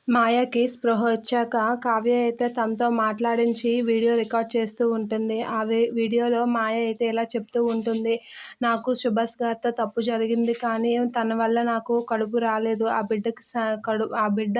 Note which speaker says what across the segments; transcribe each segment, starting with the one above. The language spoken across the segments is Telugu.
Speaker 1: మాయకి స్పృహ వచ్చాక కావ్య అయితే తనతో మాట్లాడించి వీడియో రికార్డ్ చేస్తూ ఉంటుంది. ఆ వీడియోలో మాయ అయితే ఇలా చెప్తూ ఉంటుంది. నాకు సుభాష్ గారితో తప్పు జరిగింది, కానీ తన వల్ల నాకు కడుపు రాలేదు. ఆ బిడ్డ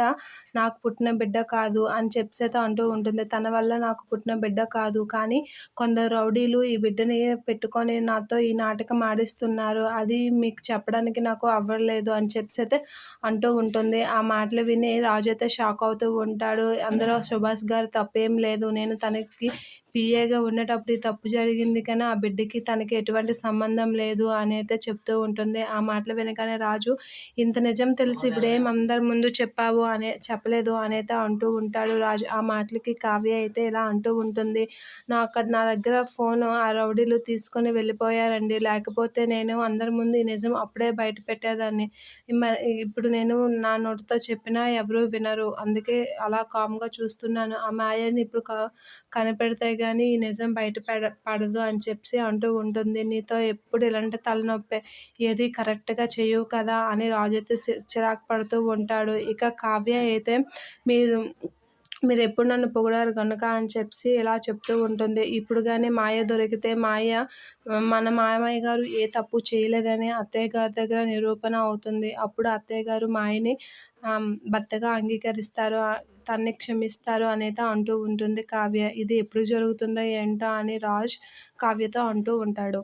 Speaker 1: నాకు పుట్టిన బిడ్డ కాదు అని చెప్పేసి అంటూ ఉంటుంది. తన వల్ల నాకు పుట్టిన బిడ్డ కాదు, కానీ కొందరు రౌడీలు ఈ బిడ్డని పెట్టుకొని నాతో ఈ నాటకం ఆడిస్తున్నారు. అది మీకు చెప్పడానికి నాకు అవ్వలేదు అని చెప్పేసి అంటూ ఉంటుంది. ఆ మాటలు విని రాజు అయితే షాక్ అవుతూ ఉంటాడు. అందులో సుభాష్ గారి తప్పేం లేదు. నేను తనకి పీఏగా ఉండేటప్పుడు ఈ తప్పు జరిగింది, కానీ ఆ బిడ్డకి తనకి ఎటువంటి సంబంధం లేదు అని అయితే చెప్తూ ఉంటుంది. ఆ మాటలు వినగానే రాజు, ఇంత నిజం తెలిసి ఇప్పుడేం అందరి ముందు చెప్పలేదు అని అయితే అంటూ ఉంటాడు రాజు. ఆ మాటలకి కావ్య అయితే ఇలా అంటూ ఉంటుంది. నా దగ్గర ఫోను ఆ రౌడీలు తీసుకొని వెళ్ళిపోయారండి. లేకపోతే నేను అందరి ముందు ఈ నిజం అప్పుడే బయట పెట్టేదాన్ని. ఇప్పుడు నేను నా నోటితో చెప్పినా ఎవరూ వినరు. అందుకే అలా కామ్‌గా చూస్తున్నాను. ఆ మాయని ఇప్పుడు కనిపెడితే గానీ ఈ నిజం బయట పడదు అని చెప్పి అంటూ ఉంటుంది. నీతో ఎప్పుడు ఇలాంటి తలనొప్పే. ఏది కరెక్ట్‌గా చెయ్యవు కదా అని రాజు అయితే చిరాకు పడుతూ ఉంటాడు. ఇక కావ్య అయితే మీరు మీరెప్పుడు నన్ను పొగిడారు గనుక అని చెప్పి ఇలా చెప్తూ ఉంటుంది. ఇప్పుడు గానీ మాయ దొరికితే మన మామయ్య గారు ఏ తప్పు చేయలేదని అత్తయ్య గారి దగ్గర నిరూపణ అవుతుంది. అప్పుడు అత్తయ్య గారు మాయని భర్తగా అంగీకరిస్తారు. తనని క్షమిస్తారు అనైతే అంటూ ఉంటుంది కావ్య. ఇది ఎప్పుడు జరుగుతుందో ఏంటో అని రాజ్ కావ్యతో అంటూ ఉంటాడు.